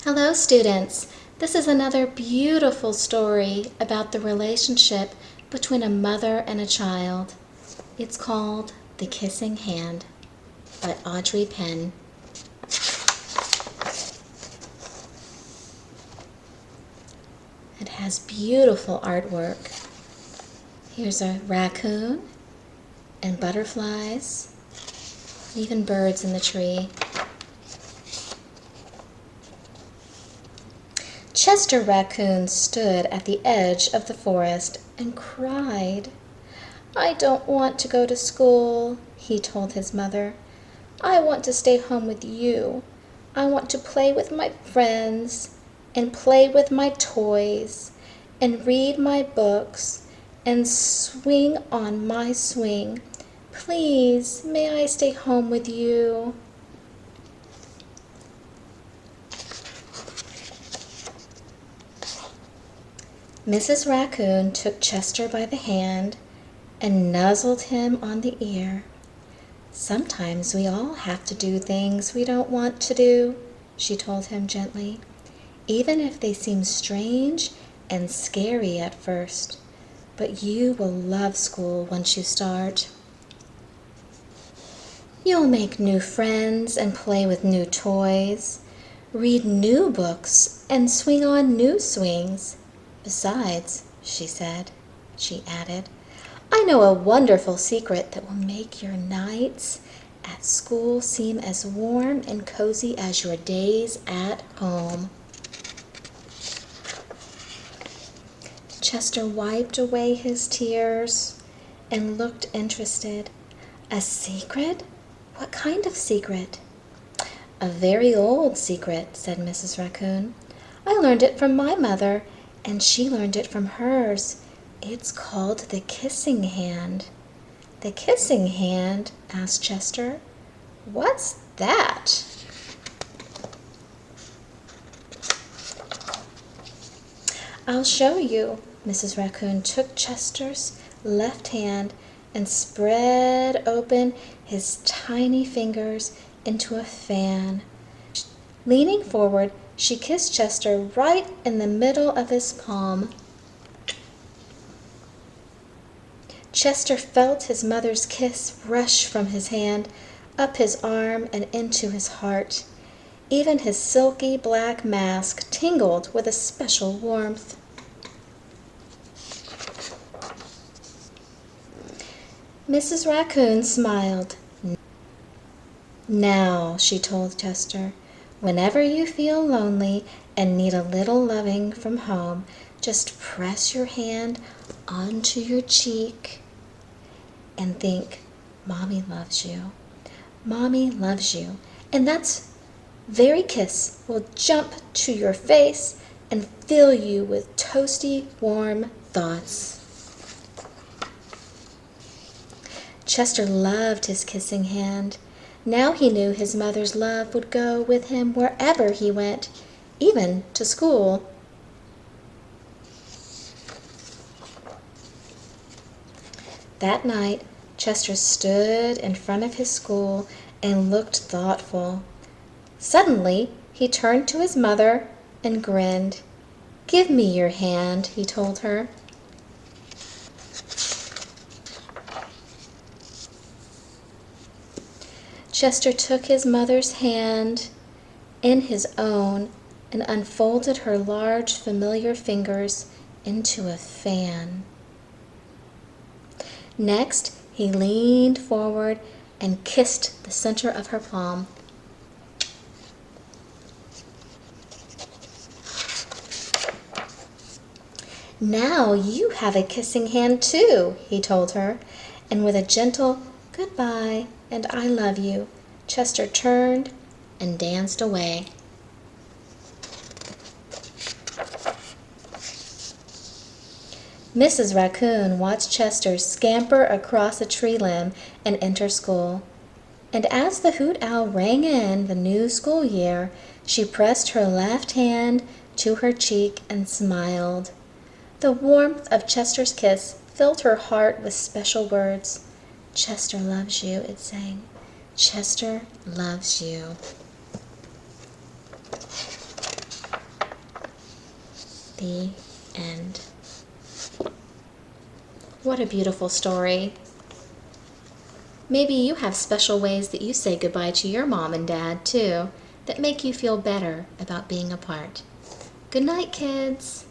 Hello, students. This is another beautiful story about the relationship between a mother and a child. It's called The Kissing Hand by Audrey Penn. It has beautiful artwork. Here's a raccoon and butterflies, even birds in the tree. Chester Raccoon stood at the edge of the forest and cried. "I don't want to go to school," he told his mother. "I want to stay home with you. I want to play with my friends and play with my toys and read my books and swing on my swing. Please, may I stay home with you?" Mrs. Raccoon took Chester by the hand and nuzzled him on the ear. "Sometimes we all have to do things we don't want to do," she told him gently, "even if they seem strange and scary at first. But you will love school once you start. You'll make new friends and play with new toys, read new books and swing on new swings. Besides," she added, "I know a wonderful secret that will make your nights at school seem as warm and cozy as your days at home." Chester wiped away his tears and looked interested. "A secret? What kind of secret?" "A very old secret," said Mrs. Raccoon. "I learned it from my mother, and she learned it from hers. It's called the kissing hand." "The kissing hand?" asked Chester. "What's that?" "I'll show you." Mrs. Raccoon took Chester's left hand and spread open his tiny fingers into a fan. Leaning forward, she kissed Chester right in the middle of his palm. Chester felt his mother's kiss rush from his hand, up his arm and into his heart. Even his silky black mask tingled with a special warmth. Mrs. Raccoon smiled. "Now," she told Chester, "whenever you feel lonely and need a little loving from home, just press your hand onto your cheek and think, 'Mommy loves you. Mommy loves you.' And that very kiss will jump to your face and fill you with toasty, warm thoughts." Chester loved his kissing hand. Now he knew his mother's love would go with him wherever he went, even to school. That night, Chester stood in front of his school and looked thoughtful. Suddenly, he turned to his mother and grinned. "Give me your hand," he told her. Chester took his mother's hand in his own and unfolded her large, familiar fingers into a fan. Next, he leaned forward and kissed the center of her palm. "Now you have a kissing hand too," he told her, and with a gentle "Goodbye" and "I love you," Chester turned and danced away. Mrs. Raccoon watched Chester scamper across a tree limb and enter school. And as the hoot owl rang in the new school year, she pressed her left hand to her cheek and smiled. The warmth of Chester's kiss filled her heart with special words. "Chester loves you," it sang. "Chester loves you." The end. What a beautiful story. Maybe you have special ways that you say goodbye to your mom and dad, too, that make you feel better about being apart. Good night, kids.